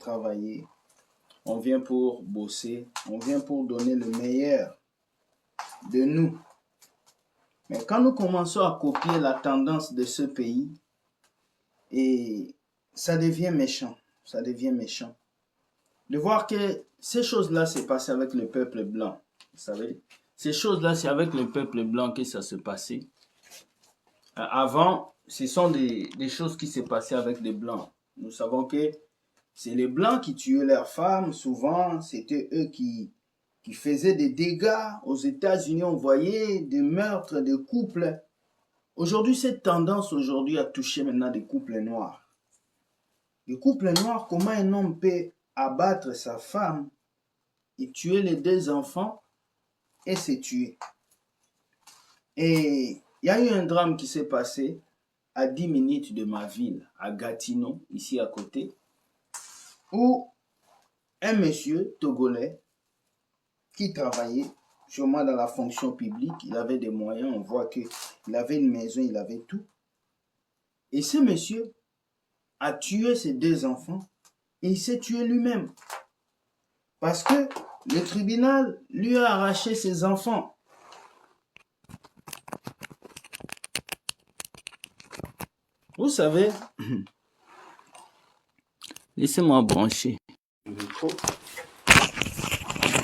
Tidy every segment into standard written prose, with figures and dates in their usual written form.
travailler, on vient pour bosser, on vient pour donner le meilleur de nous. Mais quand nous commençons à copier la tendance de ce pays, et ça devient méchant, de voir que ces choses-là s'est passé avec le peuple blanc, vous savez. Ces choses-là, c'est avec le peuple blanc que ça se passait. Avant, ce sont des choses qui s'est passées avec les blancs. Nous savons que c'est les blancs qui tuaient leurs femmes. Souvent, c'était eux qui faisaient des dégâts. Aux États-Unis, on voyait des meurtres de couples. Aujourd'hui, cette tendance a touché maintenant des couples noirs. Les couples noirs, comment un homme peut abattre sa femme et tuer les 2 enfants et se tuer. Et il y a eu un drame qui s'est passé à 10 minutes de ma ville, à Gatineau, ici à côté, où un monsieur togolais qui travaillait sûrement dans la fonction publique, il avait des moyens, on voit qu'il avait une maison, il avait tout. Et ce monsieur a tué ses 2 enfants et il s'est tué lui-même. Parce que le tribunal lui a arraché ses enfants. Vous savez, laissez-moi brancher.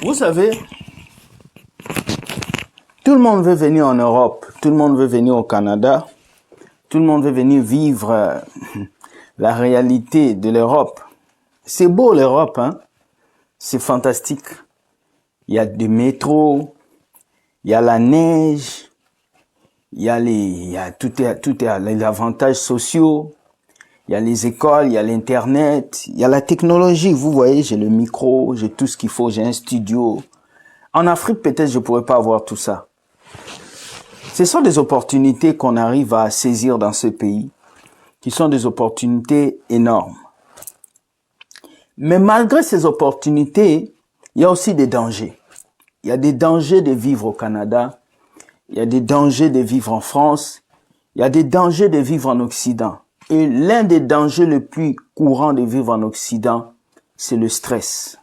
Vous savez, tout le monde veut venir en Europe, tout le monde veut venir au Canada, tout le monde veut venir vivre la réalité de l'Europe. C'est beau l'Europe, hein? C'est fantastique. Il y a des métros, il y a la neige, il y a les avantages sociaux, il y a les écoles, il y a l'internet, il y a la technologie. Vous voyez, j'ai le micro, j'ai tout ce qu'il faut, j'ai un studio. En Afrique, peut-être je pourrais pas avoir tout ça. Ce sont des opportunités qu'on arrive à saisir dans ce pays, qui sont des opportunités énormes. Mais malgré ces opportunités, il y a aussi des dangers. Il y a des dangers de vivre au Canada, il y a des dangers de vivre en France, il y a des dangers de vivre en Occident. Et l'un des dangers les plus courants de vivre en Occident, c'est le stress.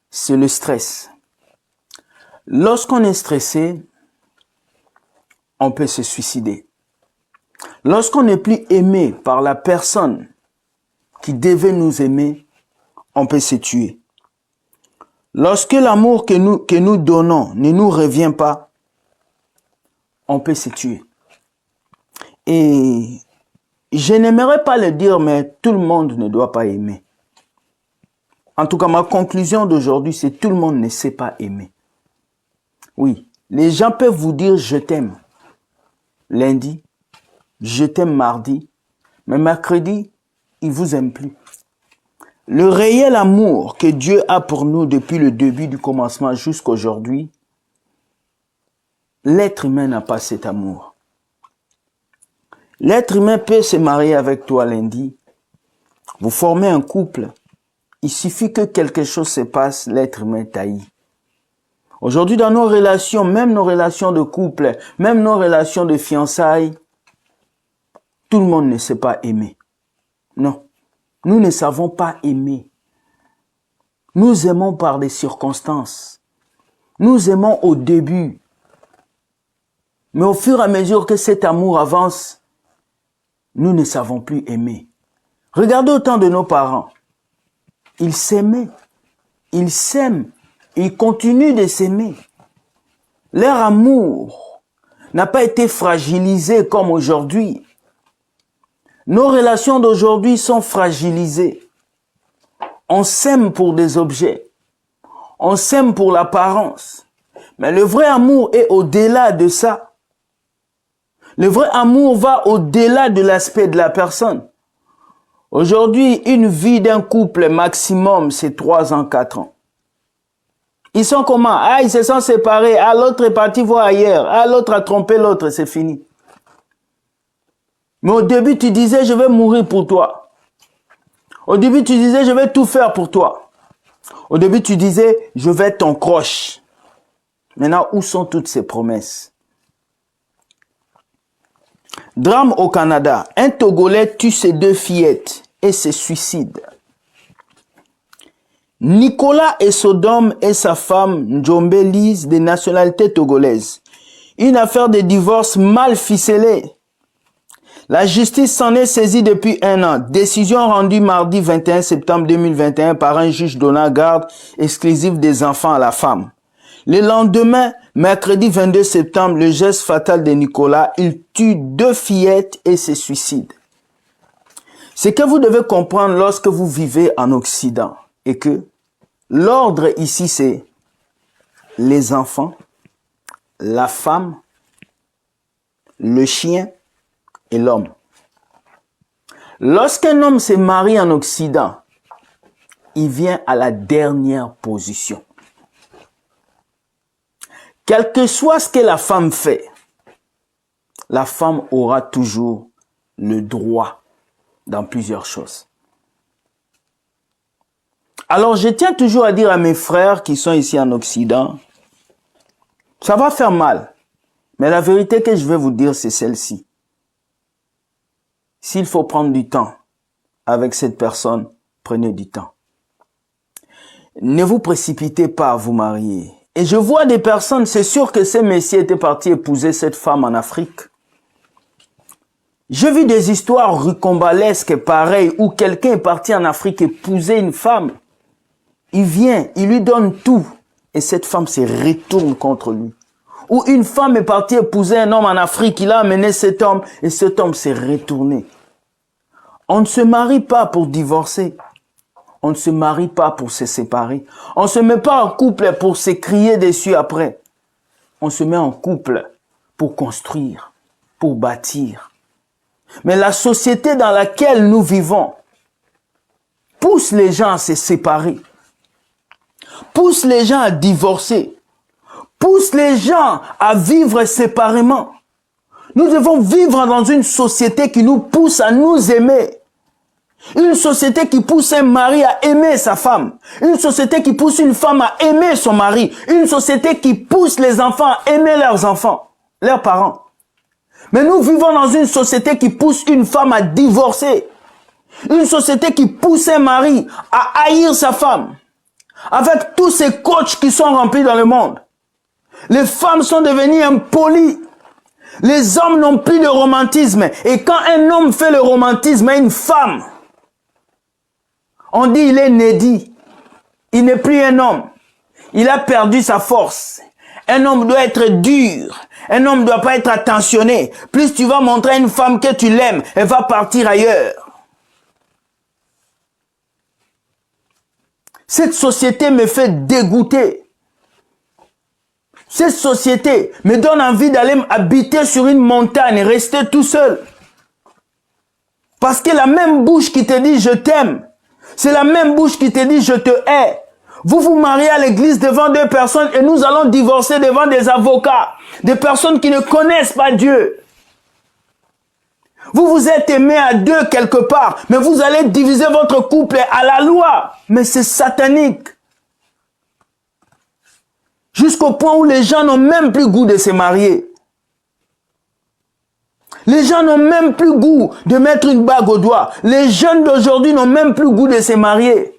C'est le stress. Lorsqu'on est stressé, on peut se suicider. Lorsqu'on n'est plus aimé par la personne qui devait nous aimer, on peut se tuer. Lorsque l'amour que nous donnons ne nous revient pas, on peut se tuer. Et je n'aimerais pas le dire, mais tout le monde ne doit pas aimer. En tout cas, ma conclusion d'aujourd'hui, c'est tout le monde ne sait pas aimer. Oui, les gens peuvent vous dire « je t'aime » lundi, « je t'aime mardi », mais mercredi, ils ne vous aiment plus. Le réel amour que Dieu a pour nous depuis le début du commencement jusqu'à aujourd'hui, l'être humain n'a pas cet amour. L'être humain peut se marier avec toi lundi. Vous formez un couple. Il suffit que quelque chose se passe, l'être humain taillit. Aujourd'hui, dans nos relations, même nos relations de couple, même nos relations de fiançailles, tout le monde ne sait pas aimer. Non, nous ne savons pas aimer. Nous aimons par des circonstances. Nous aimons au début. Mais au fur et à mesure que cet amour avance, nous ne savons plus aimer. Regardez au temps de nos parents. Ils s'aimaient. Ils s'aiment. Ils continuent de s'aimer. Leur amour n'a pas été fragilisé comme aujourd'hui. Nos relations d'aujourd'hui sont fragilisées. On s'aime pour des objets. On s'aime pour l'apparence. Mais le vrai amour est au-delà de ça. Le vrai amour va au-delà de l'aspect de la personne. Aujourd'hui, une vie d'un couple maximum, c'est 3 ans, 4 ans. Ils sont comment? Ah, ils se sont séparés. Ah, l'autre est parti voir ailleurs. Ah, l'autre a trompé l'autre, c'est fini. Mais au début, tu disais, je vais mourir pour toi. Au début, tu disais, je vais tout faire pour toi. Au début, tu disais, je vais être ton croche. Maintenant, où sont toutes ces promesses? Drame au Canada. Un Togolais tue ses 2 fillettes et se suicide. Nicolas Essodome et sa femme Njombe Lise, de nationalité togolaise. Une affaire de divorce mal ficelée. La justice s'en est saisie depuis 1 an. Décision rendue mardi 21 septembre 2021 par un juge donnant garde exclusive des enfants à la femme. Le lendemain, mercredi 22 septembre, le geste fatal de Nicolas, il tue 2 fillettes et se suicide. Ce que vous devez comprendre lorsque vous vivez en Occident est que l'ordre ici c'est les enfants, la femme, le chien et l'homme. Lorsqu'un homme se marie en Occident, il vient à la dernière position. Quel que soit ce que la femme fait, la femme aura toujours le droit dans plusieurs choses. Alors je tiens toujours à dire à mes frères qui sont ici en Occident, ça va faire mal, mais la vérité que je vais vous dire c'est celle-ci. S'il faut prendre du temps avec cette personne, prenez du temps. Ne vous précipitez pas à vous marier. Et je vois des personnes, c'est sûr que ces messieurs étaient partis épouser cette femme en Afrique. J'ai vu des histoires rocambolesques pareilles où quelqu'un est parti en Afrique épouser une femme. Il vient, il lui donne tout et cette femme se retourne contre lui. Ou une femme est partie épouser un homme en Afrique, il a amené cet homme et cet homme s'est retourné. On ne se marie pas pour divorcer. On ne se marie pas pour se séparer. On ne se met pas en couple pour se crier dessus après. On se met en couple pour construire, pour bâtir. Mais la société dans laquelle nous vivons pousse les gens à se séparer, pousse les gens à divorcer, pousse les gens à vivre séparément. Nous devons vivre dans une société qui nous pousse à nous aimer. Une société qui pousse un mari à aimer sa femme. Une société qui pousse une femme à aimer son mari. Une société qui pousse les enfants à aimer leurs enfants, leurs parents. Mais nous vivons dans une société qui pousse une femme à divorcer. Une société qui pousse un mari à haïr sa femme. Avec tous ces coachs qui sont remplis dans le monde. Les femmes sont devenues impolies. Les hommes n'ont plus de romantisme. Et quand un homme fait le romantisme à une femme, on dit il est nédi. Il n'est plus un homme. Il a perdu sa force. Un homme doit être dur. Un homme ne doit pas être attentionné. Plus tu vas montrer à une femme que tu l'aimes, elle va partir ailleurs. Cette société me fait dégoûter. Cette société me donne envie d'aller habiter sur une montagne et rester tout seul. Parce que la même bouche qui te dit je t'aime, c'est la même bouche qui te dit je te hais. Vous vous mariez à l'église devant 2 personnes et nous allons divorcer devant des avocats, des personnes qui ne connaissent pas Dieu. Vous vous êtes aimés à 2 quelque part, mais vous allez diviser votre couple à la loi. Mais c'est satanique. Jusqu'au point où les gens n'ont même plus goût de se marier. Les gens n'ont même plus goût de mettre une bague au doigt. Les jeunes d'aujourd'hui n'ont même plus goût de se marier.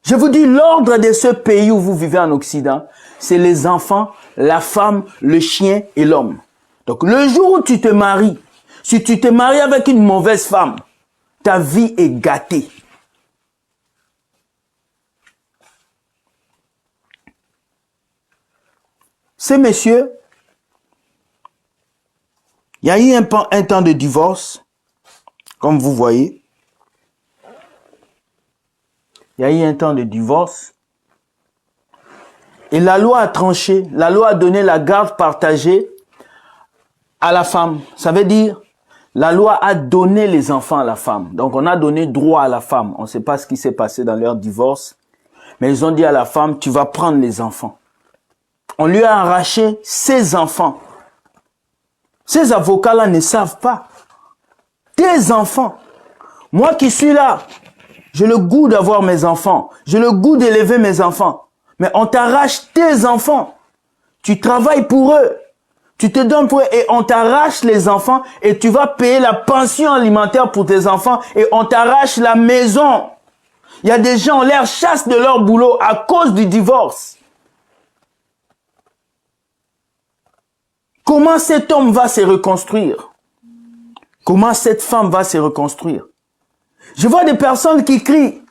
Je vous dis, l'ordre de ce pays où vous vivez en Occident, c'est les enfants, la femme, le chien et l'homme. Donc le jour où tu te maries, si tu te maries avec une mauvaise femme, ta vie est gâtée. Ces messieurs, il y a eu un temps de divorce, comme vous voyez. Il y a eu un temps de divorce. Et la loi a tranché, la loi a donné la garde partagée à la femme. Ça veut dire, la loi a donné les enfants à la femme. Donc on a donné droit à la femme. On ne sait pas ce qui s'est passé dans leur divorce. Mais ils ont dit à la femme, tu vas prendre les enfants. On lui a arraché ses enfants. Ces avocats-là ne savent pas. Tes enfants. Moi qui suis là, j'ai le goût d'avoir mes enfants. J'ai le goût d'élever mes enfants. Mais on t'arrache tes enfants. Tu travailles pour eux. Tu te donnes pour et on t'arrache les enfants et tu vas payer la pension alimentaire pour tes enfants et on t'arrache la maison. Il y a des gens, on les chasse de leur boulot à cause du divorce. Comment cet homme va se reconstruire? Comment cette femme va se reconstruire? Je vois des personnes qui crient,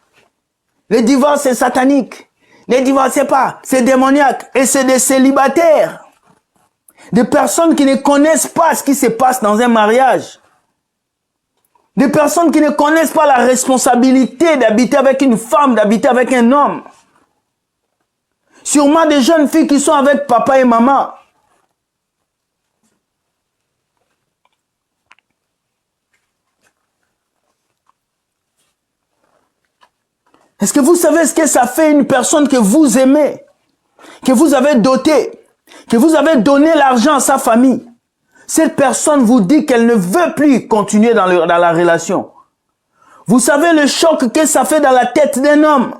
le divorce c'est satanique, ne divorcez pas, c'est démoniaque, et c'est des célibataires. Des personnes qui ne connaissent pas ce qui se passe dans un mariage. Des personnes qui ne connaissent pas la responsabilité d'habiter avec une femme, d'habiter avec un homme. Sûrement des jeunes filles qui sont avec papa et maman. Est-ce que vous savez ce que ça fait une personne que vous aimez, que vous avez dotée, que vous avez donné l'argent à sa famille? Cette personne vous dit qu'elle ne veut plus continuer dans la relation. Vous savez le choc que ça fait dans la tête d'un homme.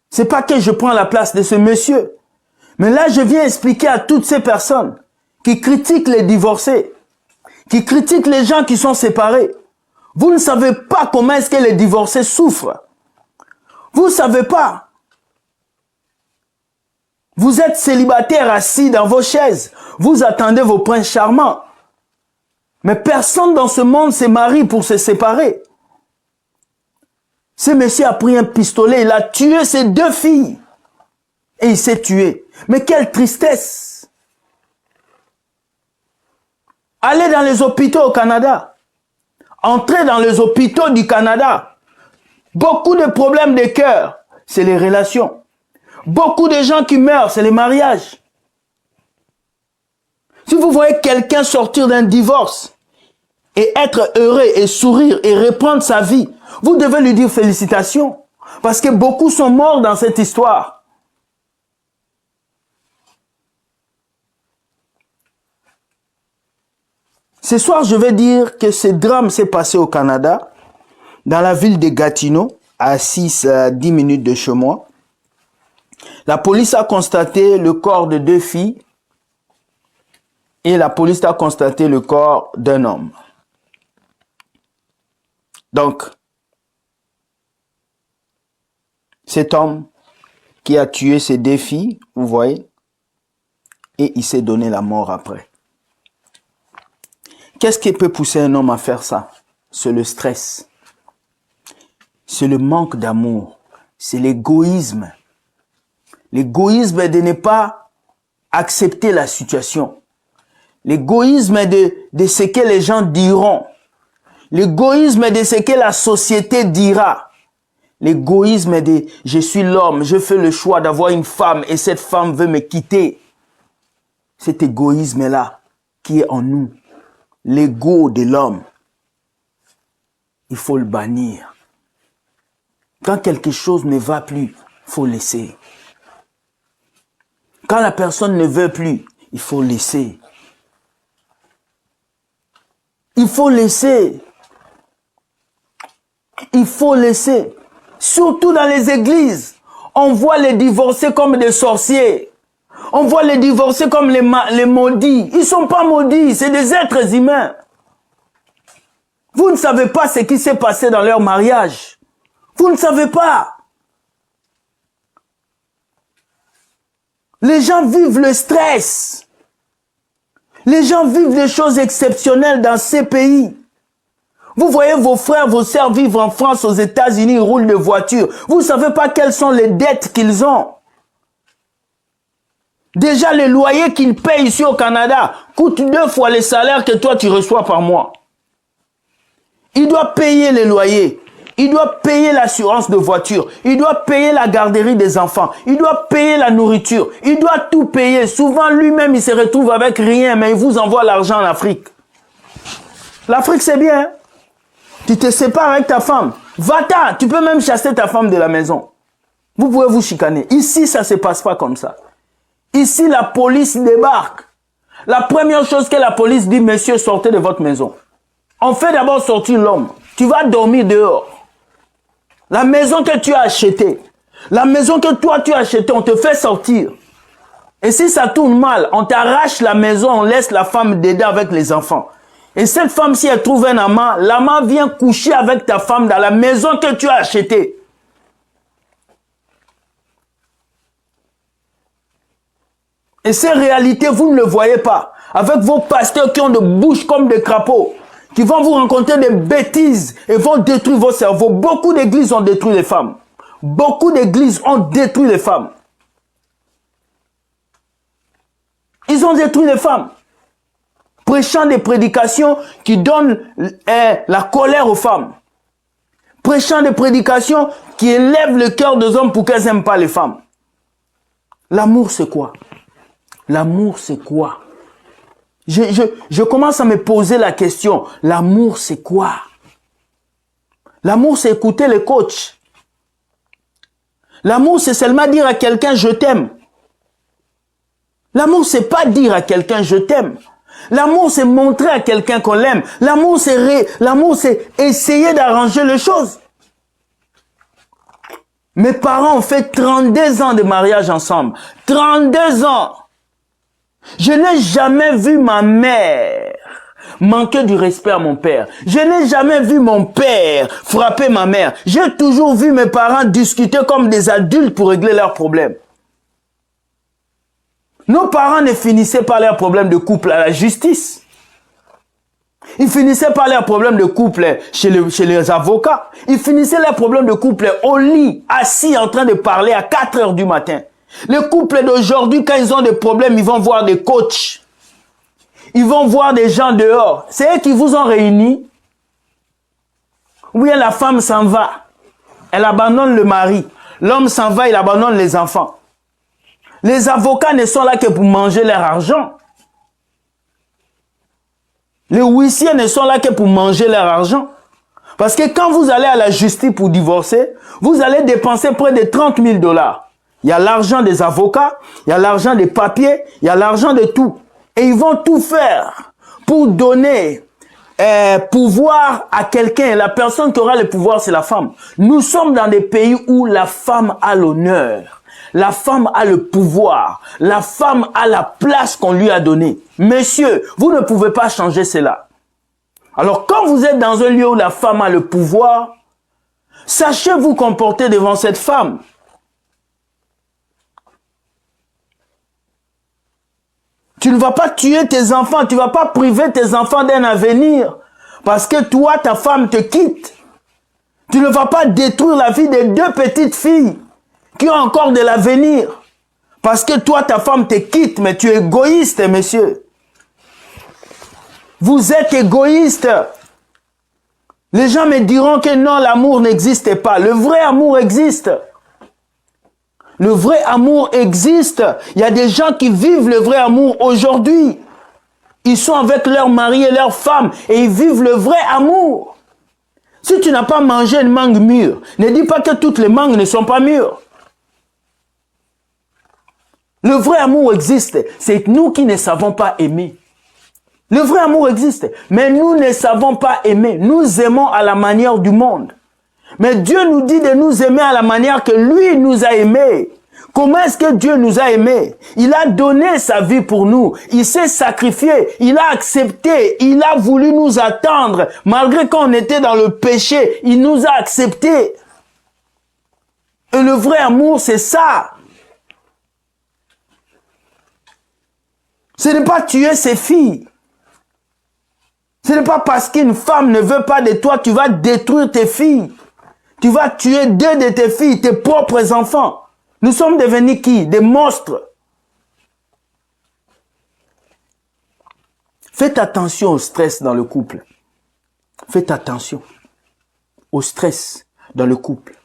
C'est pas que je prends la place de ce monsieur. Mais là, je viens expliquer à toutes ces personnes qui critiquent les divorcés, qui critiquent les gens qui sont séparés. Vous ne savez pas comment est-ce que les divorcés souffrent. Vous ne savez pas. Vous êtes célibataire assis dans vos chaises. Vous attendez vos princes charmants. Mais personne dans ce monde se marie pour se séparer. Ce monsieur a pris un pistolet, il a tué ses 2 filles. Et il s'est tué. Mais quelle tristesse. Allez dans les hôpitaux au Canada. Entrez dans les hôpitaux du Canada. Beaucoup de problèmes de cœur, c'est les relations. Beaucoup de gens qui meurent, c'est les mariages. Si vous voyez quelqu'un sortir d'un divorce et être heureux et sourire et reprendre sa vie, vous devez lui dire félicitations. Parce que beaucoup sont morts dans cette histoire. Ce soir, je vais dire que ce drame s'est passé au Canada, dans la ville de Gatineau, à 10 minutes de chez moi. La police a constaté le corps de 2 filles et la police a constaté le corps d'un homme. Donc, cet homme qui a tué ces 2 filles, vous voyez, et il s'est donné la mort après. Qu'est-ce qui peut pousser un homme à faire ça? C'est le stress. C'est le manque d'amour. C'est l'égoïsme. L'égoïsme de ne pas accepter la situation. L'égoïsme de ce que les gens diront. L'égoïsme de ce que la société dira. L'égoïsme de je suis l'homme, je fais le choix d'avoir une femme et cette femme veut me quitter. Cet égoïsme-là qui est en nous. L'ego de l'homme, il faut le bannir. Quand quelque chose ne va plus, il faut laisser. Quand la personne ne veut plus, il faut laisser. Il faut laisser. Il faut laisser. Surtout dans les églises, on voit les divorcés comme des sorciers. On voit les divorcés comme les maudits. Ils ne sont pas maudits, c'est des êtres humains. Vous ne savez pas ce qui s'est passé dans leur mariage. Vous ne savez pas. Les gens vivent le stress. Les gens vivent des choses exceptionnelles dans ces pays. Vous voyez vos frères, vos sœurs vivre en France, aux États-Unis, ils roulent de voitures. Vous ne savez pas quelles sont les dettes qu'ils ont. Déjà, le loyer qu'ils payent ici au Canada coûte 2 fois les salaires que toi tu reçois par mois. Il doit payer les loyers. Il doit payer l'assurance de voiture. Il doit payer la garderie des enfants. Il doit payer la nourriture. Il doit tout payer. Souvent, lui-même, il se retrouve avec rien, mais il vous envoie l'argent en Afrique. L'Afrique, c'est bien. Hein? Tu te sépares avec ta femme. Va-t'en. Tu peux même chasser ta femme de la maison. Vous pouvez vous chicaner. Ici, ça ne se passe pas comme ça. Ici, la police débarque. La première chose que la police dit, monsieur, sortez de votre maison. On fait d'abord sortir l'homme. Tu vas dormir dehors. La maison que tu as achetée, la maison que toi tu as achetée, on te fait sortir. Et si ça tourne mal, on t'arrache la maison, on laisse la femme dedans avec les enfants. Et cette femme, si elle trouve un amant, l'amant vient coucher avec ta femme dans la maison que tu as achetée. Et ces réalités, vous ne le voyez pas. Avec vos pasteurs qui ont de bouches comme des crapauds, qui vont vous raconter des bêtises et vont détruire vos cerveaux. Beaucoup d'églises ont détruit les femmes. Beaucoup d'églises ont détruit les femmes. Ils ont détruit les femmes. Prêchant des prédications qui donnent la colère aux femmes. Prêchant des prédications qui élèvent le cœur des hommes pour qu'elles n'aiment pas les femmes. L'amour, c'est quoi? L'amour, c'est quoi? Je commence à me poser la question. L'amour, c'est quoi? L'amour, c'est écouter les coachs. L'amour, c'est seulement dire à quelqu'un « je t'aime ». L'amour, c'est pas dire à quelqu'un « je t'aime ». L'amour, c'est montrer à quelqu'un qu'on l'aime. L'amour, c'est essayer d'arranger les choses. Mes parents ont fait 32 ans de mariage ensemble. 32 ans. Je n'ai jamais vu ma mère manquer du respect à mon père. Je n'ai jamais vu mon père frapper ma mère. J'ai toujours vu mes parents discuter comme des adultes pour régler leurs problèmes. Nos parents ne finissaient pas leurs problèmes de couple à la justice. Ils finissaient pas leurs problèmes de couple chez les avocats. Ils finissaient leurs problèmes de couple au lit, assis en train de parler à 4 heures du matin. Les couples d'aujourd'hui, quand ils ont des problèmes, ils vont voir des coachs. Ils vont voir des gens dehors. C'est eux qui vous ont réunis. Oui, la femme s'en va. Elle abandonne le mari. L'homme s'en va, il abandonne les enfants. Les avocats ne sont là que pour manger leur argent. Les huissiers ne sont là que pour manger leur argent. Parce que quand vous allez à la justice pour divorcer, vous allez dépenser près de 30 000 $. Il y a l'argent des avocats, il y a l'argent des papiers, il y a l'argent de tout. Et ils vont tout faire pour donner pouvoir à quelqu'un. La personne qui aura le pouvoir, c'est la femme. Nous sommes dans des pays où la femme a l'honneur. La femme a le pouvoir. La femme a la place qu'on lui a donnée. Messieurs, vous ne pouvez pas changer cela. Alors quand vous êtes dans un lieu où la femme a le pouvoir, sachez vous comporter devant cette femme. Tu ne vas pas tuer tes enfants, tu ne vas pas priver tes enfants d'un avenir parce que toi, ta femme te quitte. Tu ne vas pas détruire la vie des 2 petites filles qui ont encore de l'avenir parce que toi, ta femme te quitte, mais tu es égoïste, messieurs. Vous êtes égoïste. Les gens me diront que non, l'amour n'existe pas. Le vrai amour existe. Le vrai amour existe. Il y a des gens qui vivent le vrai amour aujourd'hui. Ils sont avec leur mari et leur femme et ils vivent le vrai amour. Si tu n'as pas mangé une mangue mûre, ne dis pas que toutes les mangues ne sont pas mûres. Le vrai amour existe. C'est nous qui ne savons pas aimer. Le vrai amour existe. Mais nous ne savons pas aimer. Nous aimons à la manière du monde. Mais Dieu nous dit de nous aimer à la manière que lui nous a aimés. Comment est-ce que Dieu nous a aimés? Il a donné sa vie pour nous. Il s'est sacrifié. Il a accepté. Il a voulu nous attendre. Malgré qu'on était dans le péché, il nous a acceptés. Et le vrai amour, c'est ça. Ce n'est pas tuer ses filles. Ce n'est pas parce qu'une femme ne veut pas de toi, tu vas détruire tes filles. Tu vas tuer 2 de tes filles, tes propres enfants. Nous sommes devenus qui? Des monstres. Faites attention au stress dans le couple. Faites attention au stress dans le couple.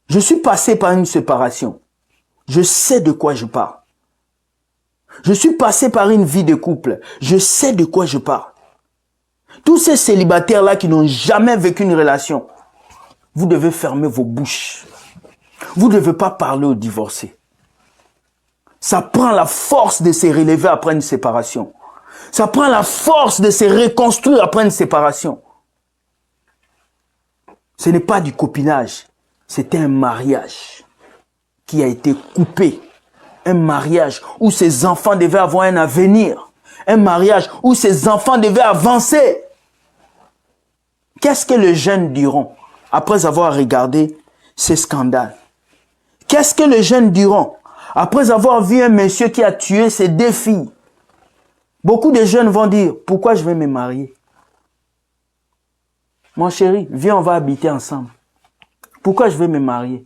Je suis passé par une séparation. Je sais de quoi je parle. Je suis passé par une vie de couple. Je sais de quoi je parle. Tous ces célibataires-là qui n'ont jamais vécu une relation, vous devez fermer vos bouches. Vous ne devez pas parler aux divorcés. Ça prend la force de se relever après une séparation. Ça prend la force de se reconstruire après une séparation. Ce n'est pas du copinage, c'est un mariage qui a été coupé Un mariage où ses enfants devaient avoir un avenir. Un mariage où ses enfants devaient avancer. Qu'est-ce que les jeunes diront après avoir regardé ces scandales? Qu'est-ce que les jeunes diront après avoir vu un monsieur qui a tué ses 2 filles? Beaucoup de jeunes vont dire, pourquoi je vais me marier? Mon chéri, viens, on va habiter ensemble. Pourquoi je vais me marier?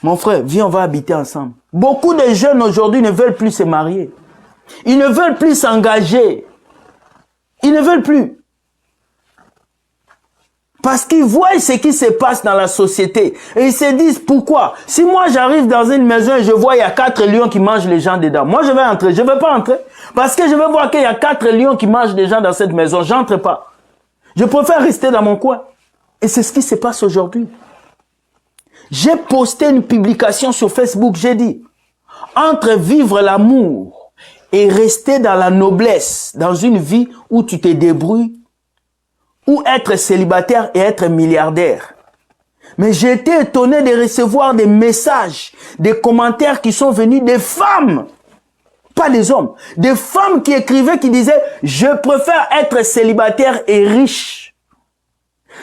Mon frère, viens, on va habiter ensemble. Beaucoup de jeunes aujourd'hui ne veulent plus se marier. Ils ne veulent plus s'engager. Ils ne veulent plus. Parce qu'ils voient ce qui se passe dans la société. Et ils se disent, pourquoi? Si moi j'arrive dans une maison et je vois il y a 4 lions qui mangent les gens dedans, moi je vais entrer. Je ne vais pas entrer. Parce que je vais voir qu'il y a 4 lions qui mangent des gens dans cette maison. Je n'entre pas. Je préfère rester dans mon coin. Et c'est ce qui se passe aujourd'hui. J'ai posté une publication sur Facebook. J'ai dit, entre vivre l'amour et rester dans la noblesse, dans une vie où tu te débrouilles, ou être célibataire et être milliardaire. Mais j'ai été étonné de recevoir des messages, des commentaires qui sont venus des femmes, pas des hommes, des femmes qui écrivaient, qui disaient « Je préfère être célibataire et riche.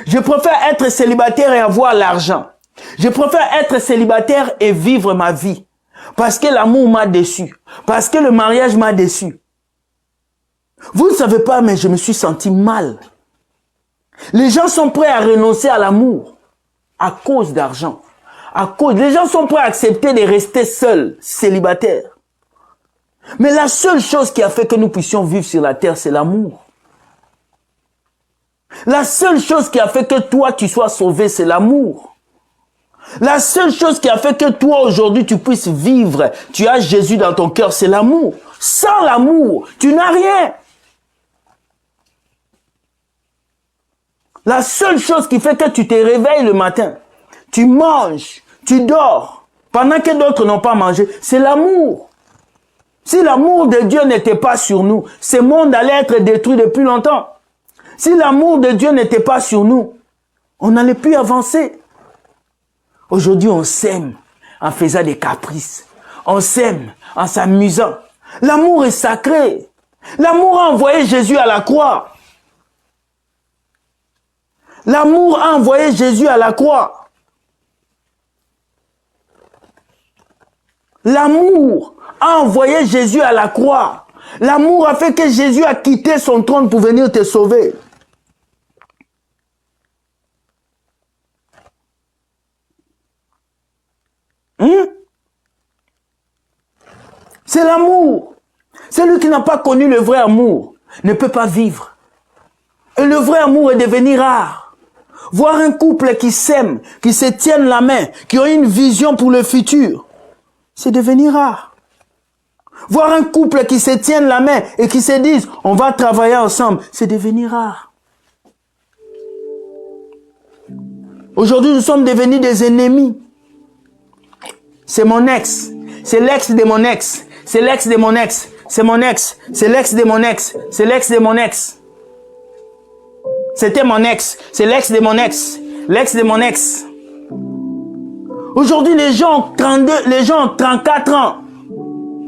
Je préfère être célibataire et avoir l'argent. Je préfère être célibataire et vivre ma vie. Parce que l'amour m'a déçu. Parce que le mariage m'a déçu. » Vous ne savez pas, mais je me suis senti mal. Les gens sont prêts à renoncer à l'amour à cause d'argent. Les gens sont prêts à accepter de rester seuls, célibataires. Mais la seule chose qui a fait que nous puissions vivre sur la terre, c'est l'amour. La seule chose qui a fait que toi, tu sois sauvé, c'est l'amour. La seule chose qui a fait que toi, aujourd'hui, tu puisses vivre, tu as Jésus dans ton cœur, c'est l'amour. Sans l'amour, tu n'as rien. La seule chose qui fait que tu te réveilles le matin, tu manges, tu dors, pendant que d'autres n'ont pas mangé, c'est l'amour. Si l'amour de Dieu n'était pas sur nous, ce monde allait être détruit depuis longtemps. Si l'amour de Dieu n'était pas sur nous, on n'allait plus avancer. Aujourd'hui, on s'aime en faisant des caprices. On s'aime en s'amusant. L'amour est sacré. L'amour a envoyé Jésus à la croix. L'amour a envoyé Jésus à la croix. L'amour a envoyé Jésus à la croix. L'amour a fait que Jésus a quitté son trône pour venir te sauver. C'est l'amour. Celui qui n'a pas connu le vrai amour ne peut pas vivre. Et le vrai amour est devenu rare. Voir un couple qui s'aime, qui se tiennent la main, qui ont une vision pour le futur, c'est devenu rare. Voir un couple qui se tiennent la main et qui se disent « on va travailler ensemble », c'est devenu rare. Aujourd'hui, nous sommes devenus des ennemis. C'est mon ex, c'est l'ex de mon ex, c'est l'ex de mon ex, c'est mon ex, c'est l'ex de mon ex, c'est l'ex de mon ex. C'était mon ex, c'est l'ex de mon ex, l'ex de mon ex. Aujourd'hui, les gens ont 32, les gens ont 34 ans.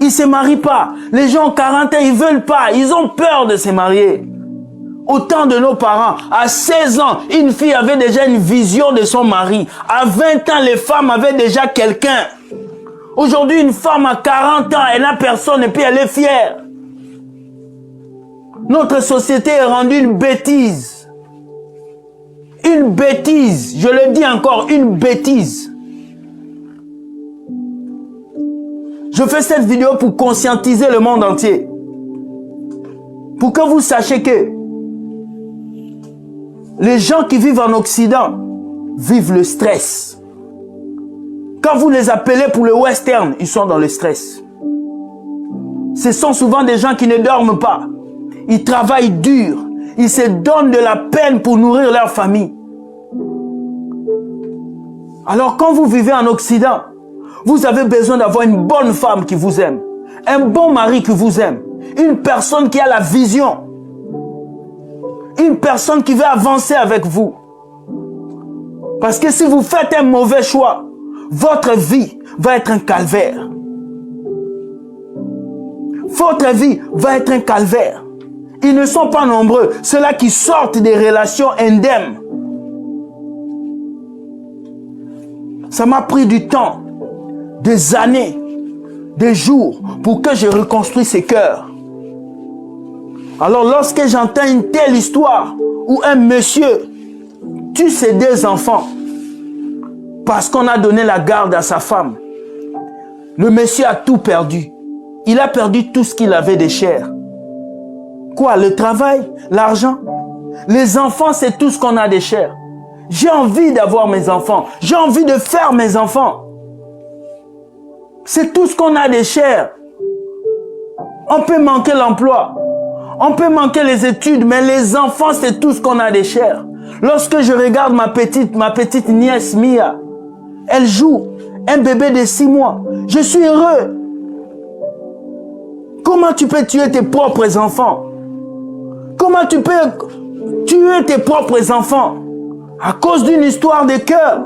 Ils se marient pas. Les gens ont 40 ans, ils veulent pas. Ils ont peur de se marier. Au temps de nos parents, à 16 ans, une fille avait déjà une vision de son mari. À 20 ans, les femmes avaient déjà quelqu'un. Aujourd'hui, une femme à 40 ans, elle n'a personne et puis elle est fière. Notre société est rendue une bêtise. Une bêtise. Je le dis encore, une bêtise. Je fais cette vidéo pour conscientiser le monde entier. Pour que vous sachiez que les gens qui vivent en Occident vivent le stress. Quand vous les appelez pour le western, ils sont dans le stress. Ce sont souvent des gens qui ne dorment pas. Ils travaillent dur. Ils se donnent de la peine pour nourrir leur famille. Alors quand vous vivez en Occident, vous avez besoin d'avoir une bonne femme qui vous aime. Un bon mari qui vous aime. Une personne qui a la vision. Une personne qui veut avancer avec vous. Parce que si vous faites un mauvais choix, votre vie va être un calvaire. votre vie va être un calvaire. Ils ne sont pas nombreux, ceux-là qui sortent des relations indemnes. Ça m'a pris du temps, des années, des jours pour que je reconstruise ces cœurs. Alors lorsque j'entends une telle histoire où un monsieur tue ses 2 enfants parce qu'on a donné la garde à sa femme, le monsieur a tout perdu. Il a perdu tout ce qu'il avait de cher. Quoi? Le travail? L'argent? Les enfants, c'est tout ce qu'on a de cher. J'ai envie d'avoir mes enfants. J'ai envie de faire mes enfants. C'est tout ce qu'on a de cher. On peut manquer l'emploi. On peut manquer les études, mais les enfants, c'est tout ce qu'on a de cher. Lorsque je regarde ma petite nièce Mia, elle joue un bébé de 6 mois. Je suis heureux. Comment tu peux tuer tes propres enfants? Comment tu peux tuer tes propres enfants à cause d'une histoire de cœur?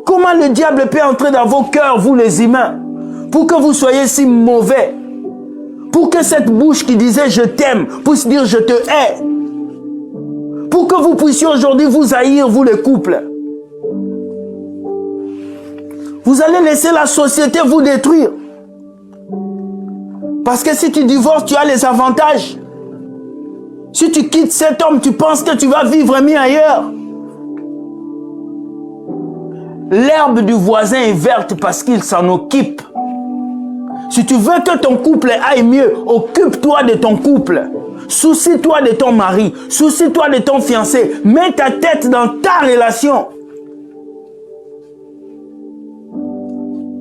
Comment le diable peut entrer dans vos cœurs, vous les humains, pour que vous soyez si mauvais? Pour que cette bouche qui disait je t'aime puisse dire je te hais? Pour que vous puissiez aujourd'hui vous haïr, vous les couples? Vous allez laisser la société vous détruire. Parce que si tu divorces, tu as les avantages. Si tu quittes cet homme, tu penses que tu vas vivre mieux ailleurs. L'herbe du voisin est verte parce qu'il s'en occupe. Si tu veux que ton couple aille mieux, occupe-toi de ton couple. Soucie-toi de ton mari. Soucie-toi de ton fiancé. Mets ta tête dans ta relation.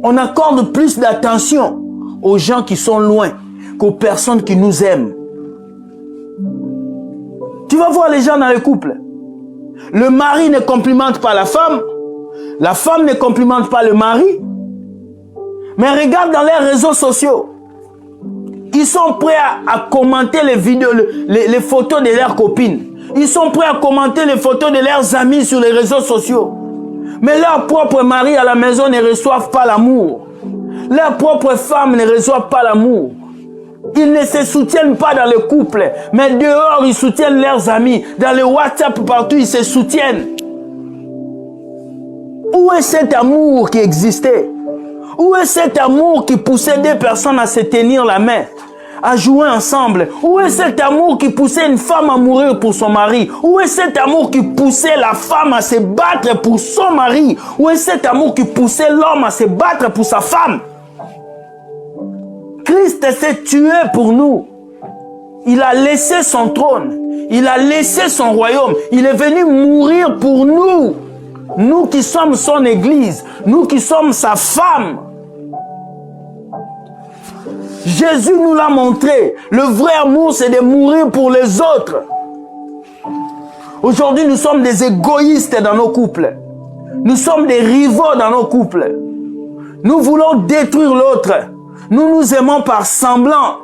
On accorde plus d'attention aux gens qui sont loin qu'aux personnes qui nous aiment. Tu vas voir les gens dans le couple. Le mari ne complimente pas la femme ne complimente pas le mari. Mais regarde dans les réseaux sociaux. Ils sont prêts à commenter les vidéos, les photos de leurs copines. Ils sont prêts à commenter les photos de leurs amis sur les réseaux sociaux. Mais leurs propres maris à la maison ne reçoivent pas l'amour. Leurs propres femmes ne reçoivent pas l'amour. Ils ne se soutiennent pas dans le couple, mais dehors, ils soutiennent leurs amis. Dans le WhatsApp, partout, ils se soutiennent. Où est cet amour qui existait? Où est cet amour qui poussait 2 personnes à se tenir la main, à jouer ensemble? Où est cet amour qui poussait une femme à mourir pour son mari? Où est cet amour qui poussait la femme à se battre pour son mari? Où est cet amour qui poussait l'homme à se battre pour sa femme? Christ s'est tué pour nous. Il a laissé son trône. Il a laissé son royaume. Il est venu mourir pour nous. Nous qui sommes son église. Nous qui sommes sa femme. Jésus nous l'a montré. Le vrai amour, c'est de mourir pour les autres. Aujourd'hui, nous sommes des égoïstes dans nos couples. Nous sommes des rivaux dans nos couples. Nous voulons détruire l'autre. Nous nous aimons par semblant.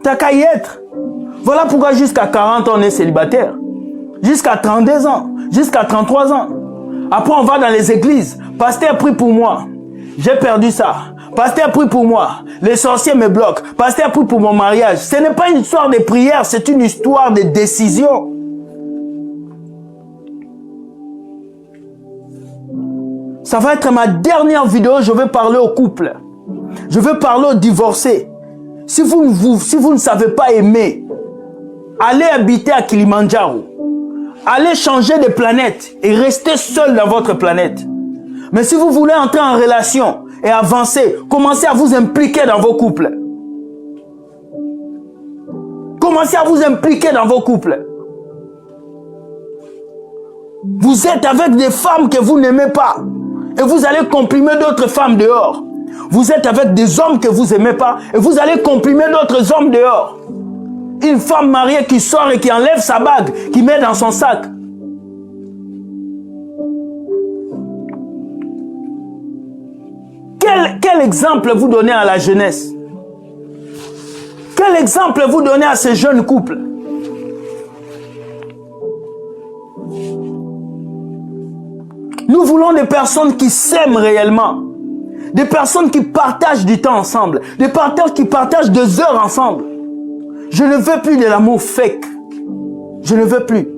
T'as qu'à y être. Voilà pourquoi jusqu'à 40 ans, on est célibataire. Jusqu'à 32 ans. Jusqu'à 33 ans. Après, on va dans les églises. Pasteur, prie pour moi. J'ai perdu ça. Pasteur, prie pour moi. Les sorciers me bloquent. Pasteur, prie pour mon mariage. Ce n'est pas une histoire de prière, c'est une histoire de décision. Ça va être ma dernière vidéo, je vais parler au couple. Je vais parler aux divorcés. Si vous ne savez pas aimer, allez habiter à Kilimandjaro. Allez changer de planète et restez seul dans votre planète. Mais si vous voulez entrer en relation et avancer, commencez à vous impliquer dans vos couples. Commencez à vous impliquer dans vos couples. Vous êtes avec des femmes que vous n'aimez pas. Et vous allez comprimer d'autres femmes dehors. Vous êtes avec des hommes que vous n'aimez pas. Et vous allez comprimer d'autres hommes dehors. Une femme mariée qui sort et qui enlève sa bague, qui met dans son sac. Quel exemple vous donnez à la jeunesse? Quel exemple vous donnez à ces jeunes couples? Nous voulons des personnes qui s'aiment réellement. Des personnes qui partagent du temps ensemble. Des personnes qui partagent 2 heures ensemble. Je ne veux plus de l'amour fake. Je ne veux plus.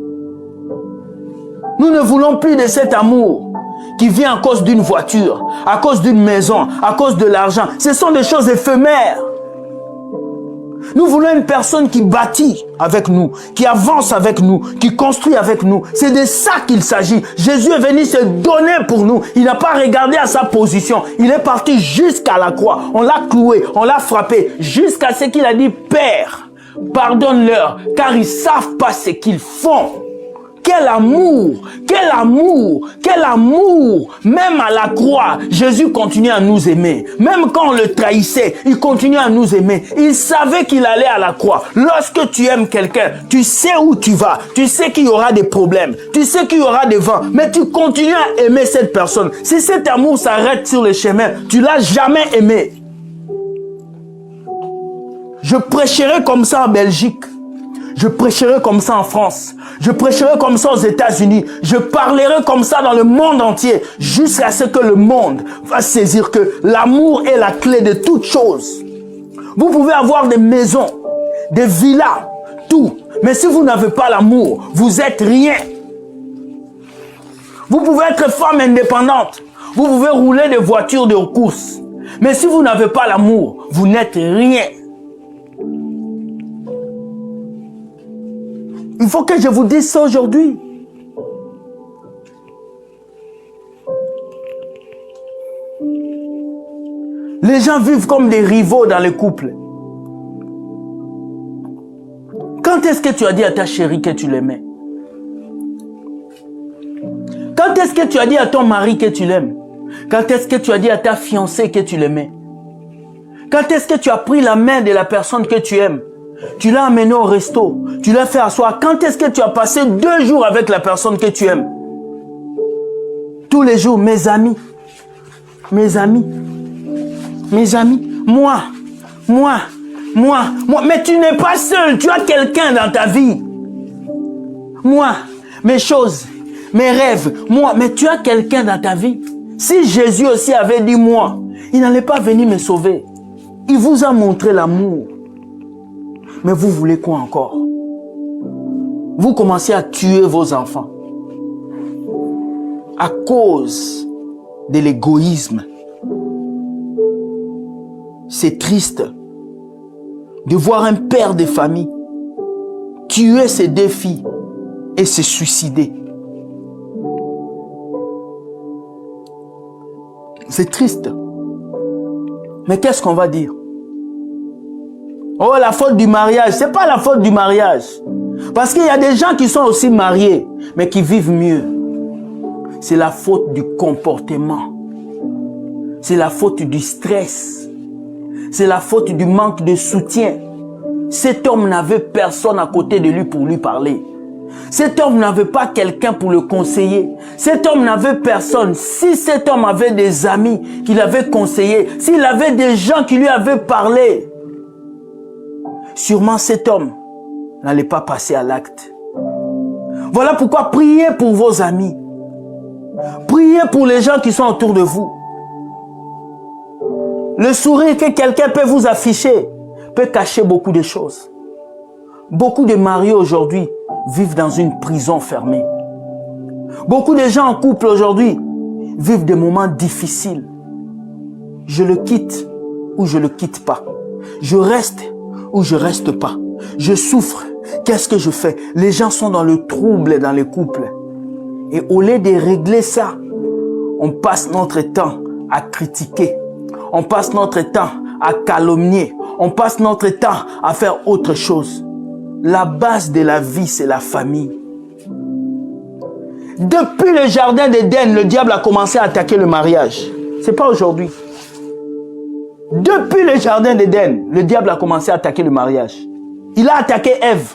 Nous ne voulons plus de cet amour qui vient à cause d'une voiture, à cause d'une maison, à cause de l'argent. Ce sont des choses éphémères. Nous voulons une personne qui bâtit avec nous, qui avance avec nous, qui construit avec nous. C'est de ça qu'il s'agit. Jésus est venu se donner pour nous. Il n'a pas regardé à sa position. Il est parti jusqu'à la croix. On l'a cloué, on l'a frappé, jusqu'à ce qu'il a dit, Père, pardonne-leur, car ils ne savent pas ce qu'ils font. Quel amour, quel amour, quel amour. Même à la croix, Jésus continue à nous aimer. Même quand on le trahissait, il continue à nous aimer. Il savait qu'il allait à la croix. Lorsque tu aimes quelqu'un, tu sais où tu vas. Tu sais qu'il y aura des problèmes. Tu sais qu'il y aura des vents. Mais tu continues à aimer cette personne. Si cet amour s'arrête sur le chemin, tu l'as jamais aimé. Je prêcherai comme ça en Belgique. Je prêcherai comme ça en France. Je prêcherai comme ça aux États-Unis. Je parlerai comme ça dans le monde entier jusqu'à ce que le monde va saisir que l'amour est la clé de toute chose. Vous pouvez avoir des maisons, des villas, tout. Mais si vous n'avez pas l'amour, vous êtes rien. Vous pouvez être femme indépendante. Vous pouvez rouler des voitures de course. Mais si vous n'avez pas l'amour, vous n'êtes rien. Il faut que je vous dise ça aujourd'hui. Les gens vivent comme des rivaux dans les couples. Quand est-ce que tu as dit à ta chérie que tu l'aimais? Quand est-ce que tu as dit à ton mari que tu l'aimes? Quand est-ce que tu as dit à ta fiancée que tu l'aimais? Quand est-ce que tu as pris la main de la personne que tu aimes? Tu l'as amené au resto, tu l'as fait asseoir. Quand est-ce que tu as passé 2 jours avec la personne que tu aimes? Tous les jours, mes amis, moi. Mais tu n'es pas seul, tu as quelqu'un dans ta vie. Moi, mes choses, mes rêves, moi, mais tu as quelqu'un dans ta vie. Si Jésus aussi avait dit moi, il n'allait pas venir me sauver. Il vous a montré l'amour. Mais vous voulez quoi encore? Vous commencez à tuer vos enfants à cause de l'égoïsme. C'est triste de voir un père de famille tuer ses 2 filles et se suicider. C'est triste. Mais qu'est-ce qu'on va dire? Oh, la faute du mariage. C'est pas la faute du mariage. Parce qu'il y a des gens qui sont aussi mariés, mais qui vivent mieux. C'est la faute du comportement. C'est la faute du stress. C'est la faute du manque de soutien. Cet homme n'avait personne à côté de lui pour lui parler. Cet homme n'avait pas quelqu'un pour le conseiller. Cet homme n'avait personne. Si cet homme avait des amis qui l'avaient conseillé, s'il avait des gens qui lui avaient parlé, sûrement cet homme n'allait pas passer à l'acte. Voilà pourquoi priez pour vos amis. Priez pour les gens qui sont autour de vous. Le sourire que quelqu'un peut vous afficher peut cacher beaucoup de choses. Beaucoup de mariés aujourd'hui vivent dans une prison fermée. Beaucoup de gens en couple aujourd'hui vivent des moments difficiles. Je le quitte ou je le quitte pas. Je reste ou je reste pas. Je souffre. Qu'est-ce que je fais? Les gens sont dans le trouble dans les couples. Et au lieu de régler ça, on passe notre temps à critiquer. On passe notre temps à calomnier. On passe notre temps à faire autre chose. La base de la vie, c'est la famille. Depuis le jardin d'Éden, le diable a commencé à attaquer le mariage. C'est pas aujourd'hui. Depuis le jardin d'Éden, le diable a commencé à attaquer le mariage. Il a attaqué Ève.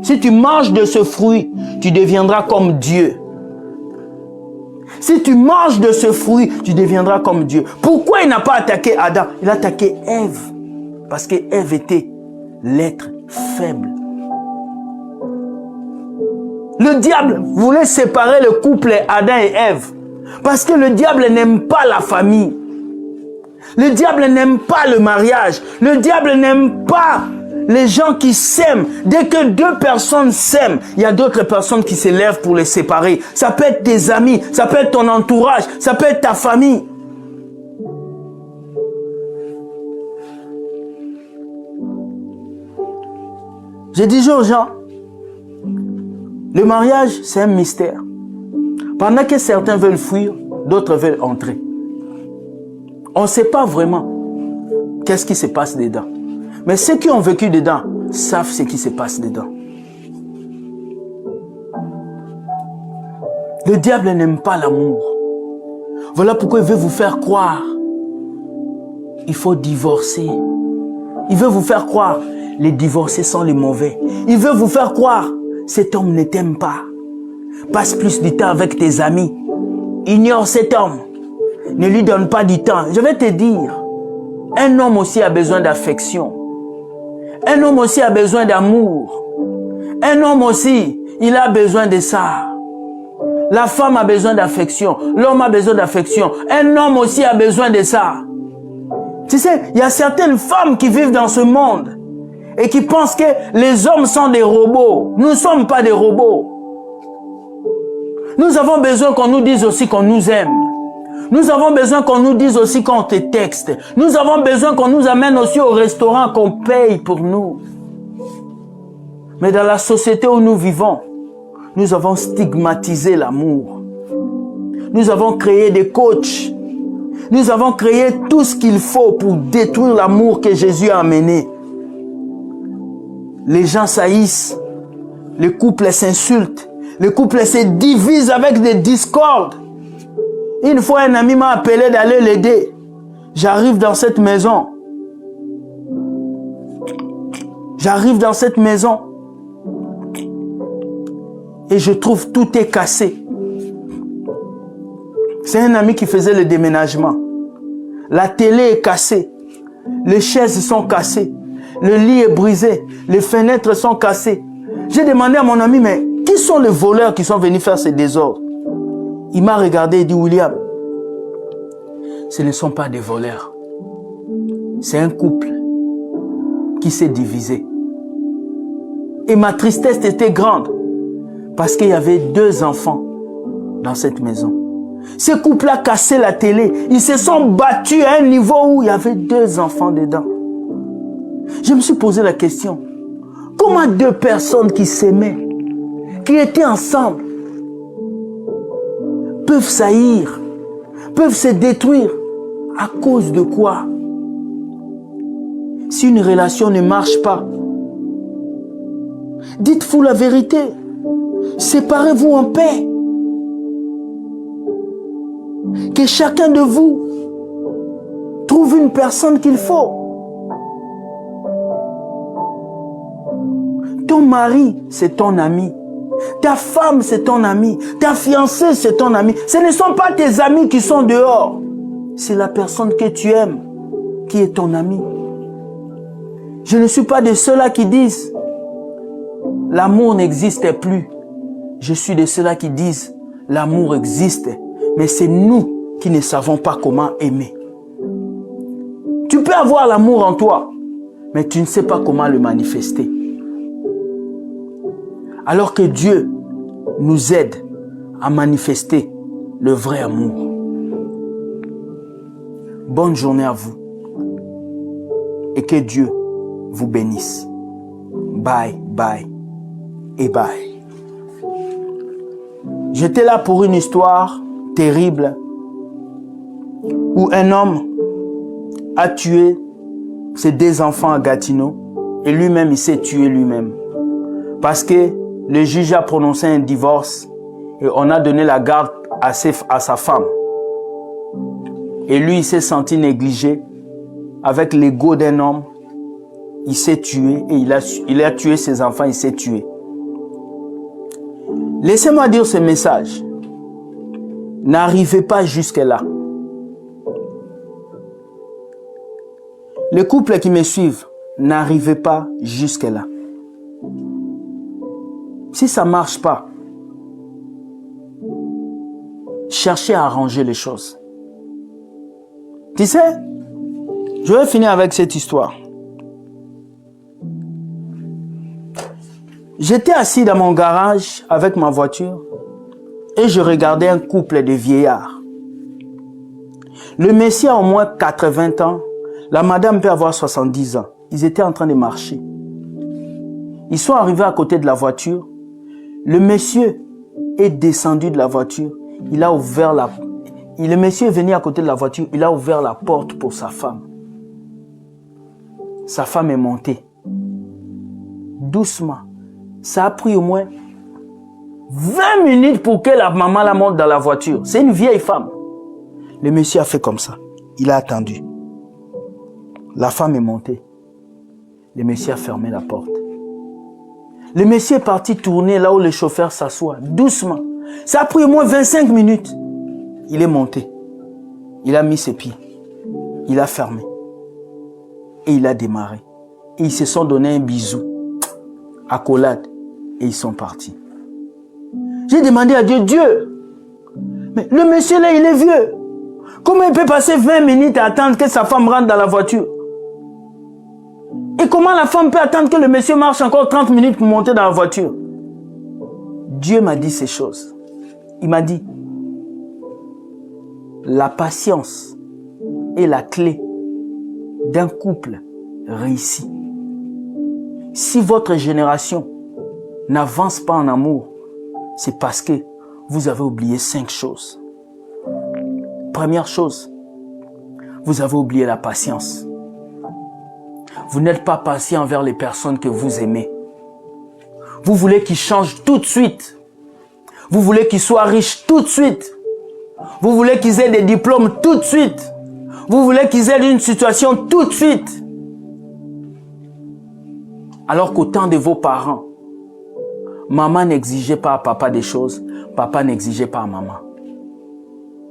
Si tu manges de ce fruit, tu deviendras comme Dieu. Si tu manges de ce fruit, tu deviendras comme Dieu. Pourquoi il n'a pas attaqué Adam? Il a attaqué Ève. Parce que Ève était l'être faible. Le diable voulait séparer le couple Adam et Ève. Parce que le diable n'aime pas la famille. Le diable n'aime pas le mariage. Le diable n'aime pas les gens qui s'aiment. Dès que deux personnes s'aiment, il y a d'autres personnes qui s'élèvent pour les séparer. Ça peut être tes amis, ça peut être ton entourage, ça peut être ta famille. J'ai dit aux gens, le mariage, c'est un mystère. Pendant que certains veulent fuir, d'autres veulent entrer. On ne sait pas vraiment qu'est-ce qui se passe dedans. Mais ceux qui ont vécu dedans savent ce qui se passe dedans. Le diable n'aime pas l'amour. Voilà pourquoi il veut vous faire croire. Il faut divorcer. Il veut vous faire croire. Les divorcés sont les mauvais. Il veut vous faire croire. Cet homme ne t'aime pas. Passe plus du temps avec tes amis. Ignore cet homme. Ne lui donne pas du temps. Je vais te dire, un homme aussi a besoin d'affection. Un homme aussi a besoin d'amour. Un homme aussi, il a besoin de ça. La femme a besoin d'affection. L'homme a besoin d'affection. Un homme aussi a besoin de ça. Tu sais, il y a certaines femmes qui vivent dans ce monde et qui pensent que les hommes sont des robots. Nous ne sommes pas des robots. Nous avons besoin qu'on nous dise aussi qu'on nous aime. Nous avons besoin qu'on nous dise aussi qu'on te texte. Nous avons besoin qu'on nous amène aussi au restaurant, qu'on paye pour nous. Mais dans la société où nous vivons, nous avons stigmatisé l'amour. Nous avons créé des coachs. Nous avons créé tout ce qu'il faut pour détruire l'amour que Jésus a amené. Les gens s'haïssent. Les couples s'insultent. Les couples se divisent avec des discordes. Une fois, un ami m'a appelé d'aller l'aider. J'arrive dans cette maison. Et je trouve tout est cassé. C'est un ami qui faisait le déménagement. La télé est cassée. Les chaises sont cassées. Le lit est brisé. Les fenêtres sont cassées. J'ai demandé à mon ami, mais qui sont les voleurs qui sont venus faire ces désordres? Il m'a regardé et dit, William, ce ne sont pas des voleurs. C'est un couple qui s'est divisé. Et ma tristesse était grande parce qu'il y avait 2 enfants dans cette maison. Ce couple a cassé la télé. Ils se sont battus à un niveau où il y avait 2 enfants dedans. Je me suis posé la question. Comment 2 personnes qui s'aimaient, qui étaient ensemble, peuvent s'haïr, peuvent se détruire? À cause de quoi? Si une relation ne marche pas, dites-vous la vérité. Séparez-vous en paix. Que chacun de vous trouve une personne qu'il faut. Ton mari, c'est ton ami. Ta femme, c'est ton ami. Ta fiancée, c'est ton ami. Ce ne sont pas tes amis qui sont dehors. C'est la personne que tu aimes qui est ton ami. Je ne suis pas de ceux-là qui disent l'amour n'existe plus. Je suis de ceux-là qui disent l'amour existe, mais c'est nous qui ne savons pas comment aimer. Tu peux avoir l'amour en toi, mais tu ne sais pas comment le manifester. Alors que Dieu nous aide à manifester le vrai amour. Bonne journée à vous et que Dieu vous bénisse. Bye, bye et bye. J'étais là pour une histoire terrible où un homme a tué ses 2 enfants à Gatineau et lui-même il s'est tué lui-même parce que le juge a prononcé un divorce et on a donné la garde à sa femme. Et lui, il s'est senti négligé avec l'ego d'un homme. Il s'est tué et il a tué ses enfants, il s'est tué. Laissez-moi dire ce message. N'arrivez pas jusque-là. Les couples qui me suivent, n'arrivez pas jusque-là. Si ça ne marche pas, cherchez à arranger les choses. Tu sais, Je vais finir avec cette histoire. J'étais assis dans mon garage avec ma voiture et je regardais un couple de vieillards. Le monsieur a au moins 80 ans, la madame peut avoir 70 ans. Ils étaient en train de marcher. Ils sont arrivés à côté de la voiture. Le monsieur est descendu de la voiture. Le monsieur est venu à côté de la voiture. Il a ouvert la porte pour sa femme. Sa femme est montée. Doucement. Ça a pris au moins 20 minutes pour que la maman la monte dans la voiture. C'est une vieille femme. Le monsieur a fait comme ça. Il a attendu. La femme est montée. Le monsieur a fermé la porte. Le monsieur est parti tourner là où le chauffeur s'assoit, doucement. Ça a pris au moins 25 minutes. Il est monté. Il a mis ses pieds. Il a fermé. Et il a démarré. Et ils se sont donné un bisou. Accolade. Et ils sont partis. J'ai demandé à Dieu, mais le monsieur là, il est vieux. Comment il peut passer 20 minutes à attendre que sa femme rentre dans la voiture? Et comment la femme peut attendre que le monsieur marche encore 30 minutes pour monter dans la voiture? Dieu m'a dit ces choses. Il m'a dit, la patience est la clé d'un couple réussi. Si votre génération n'avance pas en amour, c'est parce que vous avez oublié 5 choses. Première chose, vous avez oublié la patience. Vous n'êtes pas patient envers les personnes que vous aimez. Vous voulez qu'ils changent tout de suite. Vous voulez qu'ils soient riches tout de suite. Vous voulez qu'ils aient des diplômes tout de suite. Vous voulez qu'ils aient une situation tout de suite. Alors qu'au temps de vos parents, maman n'exigeait pas à papa des choses, papa n'exigeait pas à maman.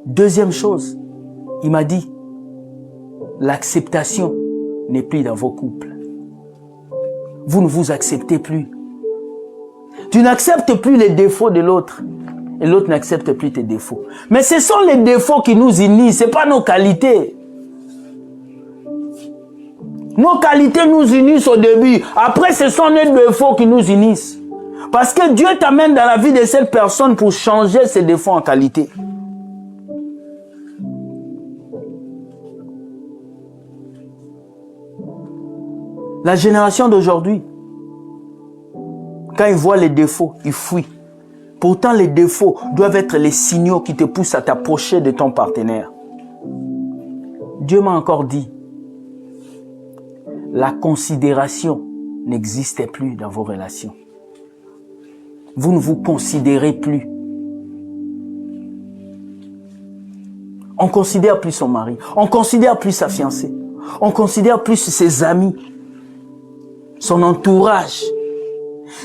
Deuxième chose, il m'a dit, l'acceptation n'est plus dans vos couples. Vous ne vous acceptez plus. Tu n'acceptes plus les défauts de l'autre et l'autre n'accepte plus tes défauts. Mais ce sont les défauts qui nous unissent, ce n'est pas nos qualités. Nos qualités nous unissent au début. Après, ce sont les défauts qui nous unissent. Parce que Dieu t'amène dans la vie de cette personne pour changer ses défauts en qualité. La génération d'aujourd'hui, quand ils voient les défauts, ils fuient. Pourtant, les défauts doivent être les signaux qui te poussent à t'approcher de ton partenaire. Dieu m'a encore dit, la considération n'existe plus dans vos relations. Vous ne vous considérez plus. On ne considère plus son mari. On ne considère plus sa fiancée. On ne considère plus ses amis. Son entourage.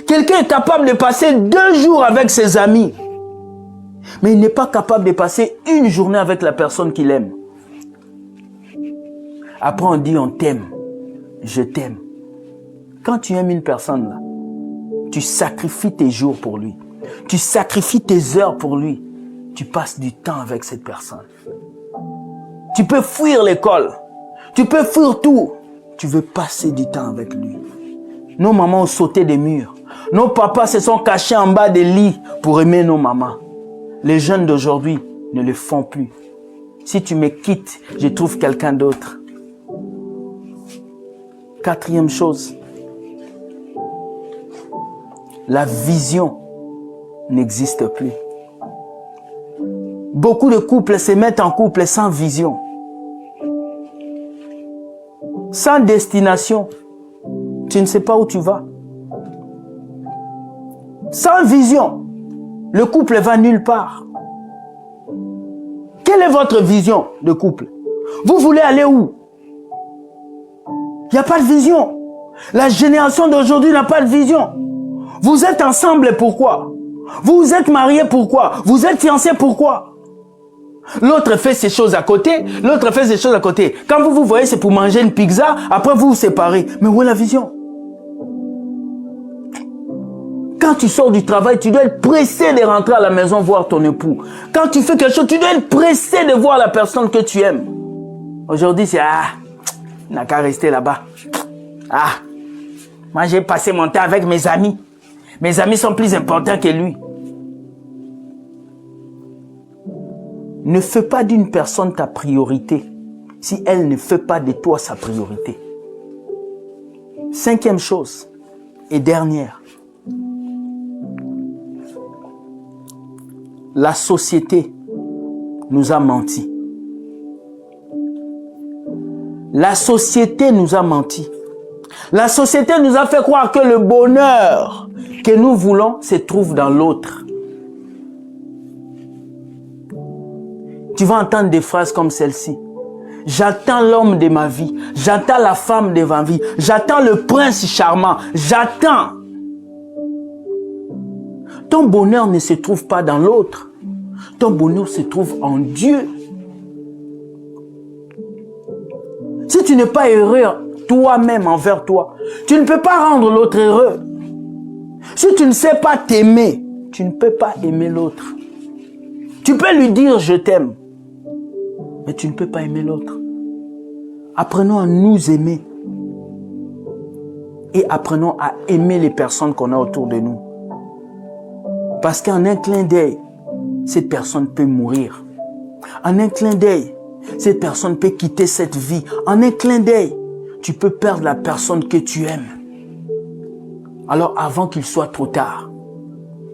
Quelqu'un est capable de passer 2 jours avec ses amis. Mais il n'est pas capable de passer une journée avec la personne qu'il aime. Après on dit on t'aime. Je t'aime. Quand tu aimes une personne là, tu sacrifies tes jours pour lui. Tu sacrifies tes heures pour lui. Tu passes du temps avec cette personne. Tu peux fuir l'école. Tu peux fuir tout. Tu veux passer du temps avec lui. Nos mamans ont sauté des murs. Nos papas se sont cachés en bas des lits pour aimer nos mamans. Les jeunes d'aujourd'hui ne le font plus. Si tu me quittes, je trouve quelqu'un d'autre. 4e chose. La vision n'existe plus. Beaucoup de couples se mettent en couple sans vision. Sans destination. Tu ne sais pas où tu vas. Sans vision, le couple va nulle part. Quelle est votre vision de couple? Vous voulez aller où? Il n'y a pas de vision. La génération d'aujourd'hui n'a pas de vision. Vous êtes ensemble, pourquoi? Vous êtes mariés, pourquoi? Vous êtes fiancés, pourquoi? L'autre fait ses choses à côté, l'autre fait ses choses à côté. Quand vous vous voyez, c'est pour manger une pizza, après vous vous séparez. Mais où est la vision? Quand tu sors du travail, tu dois être pressé de rentrer à la maison voir ton époux. Quand tu fais quelque chose, tu dois être pressé de voir la personne que tu aimes. Aujourd'hui, c'est Il n'a qu'à rester là-bas. Ah, moi j'ai passé mon temps avec mes amis. Mes amis sont plus importants que lui. Ne fais pas d'une personne ta priorité si elle ne fait pas de toi sa priorité. 5e chose et dernière. La société nous a menti. La société nous a menti. La société nous a fait croire que le bonheur que nous voulons se trouve dans l'autre. Tu vas entendre des phrases comme celle-ci. J'attends l'homme de ma vie. J'attends la femme de ma vie. J'attends le prince charmant. J'attends. Ton bonheur ne se trouve pas dans l'autre. Ton bonheur se trouve en Dieu. Si tu n'es pas heureux toi-même envers toi, tu ne peux pas rendre l'autre heureux. Si tu ne sais pas t'aimer, tu ne peux pas aimer l'autre. Tu peux lui dire je t'aime, mais tu ne peux pas aimer l'autre. Apprenons à nous aimer et apprenons à aimer les personnes qu'on a autour de nous. Parce qu'en un clin d'œil, cette personne peut mourir. En un clin d'œil, cette personne peut quitter cette vie. En un clin d'œil, tu peux perdre la personne que tu aimes. Alors avant qu'il soit trop tard,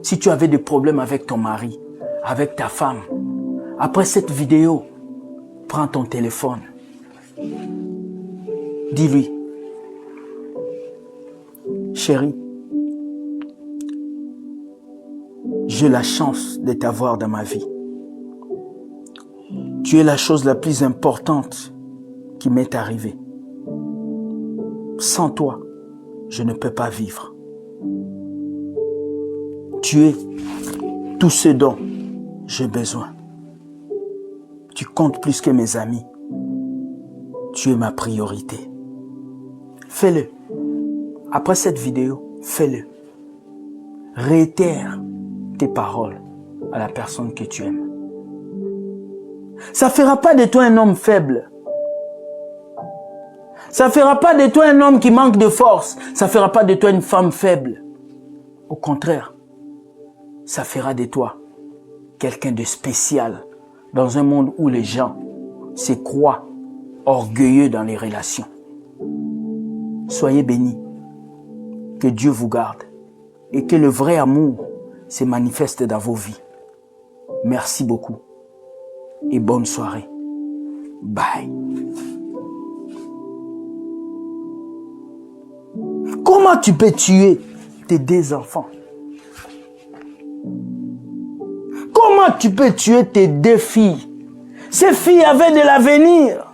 si tu avais des problèmes avec ton mari, avec ta femme, après cette vidéo, prends ton téléphone. Dis-lui, chérie, j'ai la chance de t'avoir dans ma vie. Tu es la chose la plus importante qui m'est arrivée. Sans toi, je ne peux pas vivre. Tu es tout ce dont j'ai besoin. Tu comptes plus que mes amis. Tu es ma priorité. Fais-le. Après cette vidéo, fais-le. Réitère tes paroles à la personne que tu aimes. Ça ne fera pas de toi un homme faible. Ça ne fera pas de toi un homme qui manque de force. Ça ne fera pas de toi une femme faible. Au contraire, ça fera de toi quelqu'un de spécial dans un monde où les gens se croient orgueilleux dans les relations. Soyez bénis. Que Dieu vous garde et que le vrai amour se manifeste dans vos vies. Merci beaucoup et bonne soirée. Bye. Comment tu peux tuer tes 2 enfants? Comment tu peux tuer tes 2 filles? Ces filles avaient de l'avenir.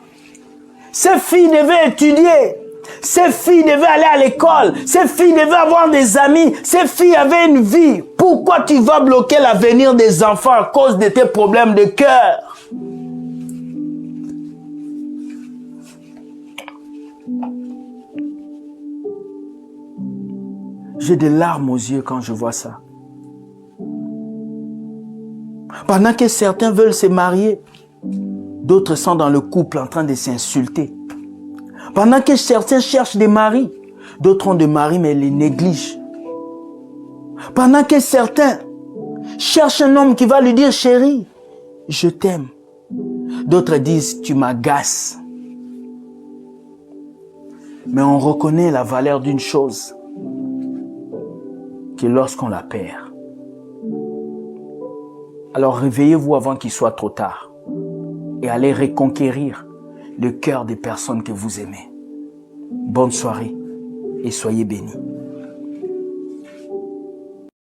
Ces filles devaient étudier. Ces filles devaient aller à l'école. Ces filles devaient avoir des amis. Ces filles avaient une vie. Pourquoi tu vas bloquer l'avenir des enfants à cause de tes problèmes de cœur? J'ai des larmes aux yeux quand je vois ça. Pendant que certains veulent se marier, d'autres sont dans le couple en train de s'insulter. Pendant que certains cherchent des maris, d'autres ont des maris mais les négligent. Pendant que certains cherchent un homme qui va lui dire « Chérie, je t'aime », d'autres disent « Tu m'agaces ». Mais on reconnaît la valeur d'une chose, que lorsqu'on la perd. Alors réveillez-vous avant qu'il soit trop tard et allez reconquérir le cœur des personnes que vous aimez. Bonne soirée et soyez bénis.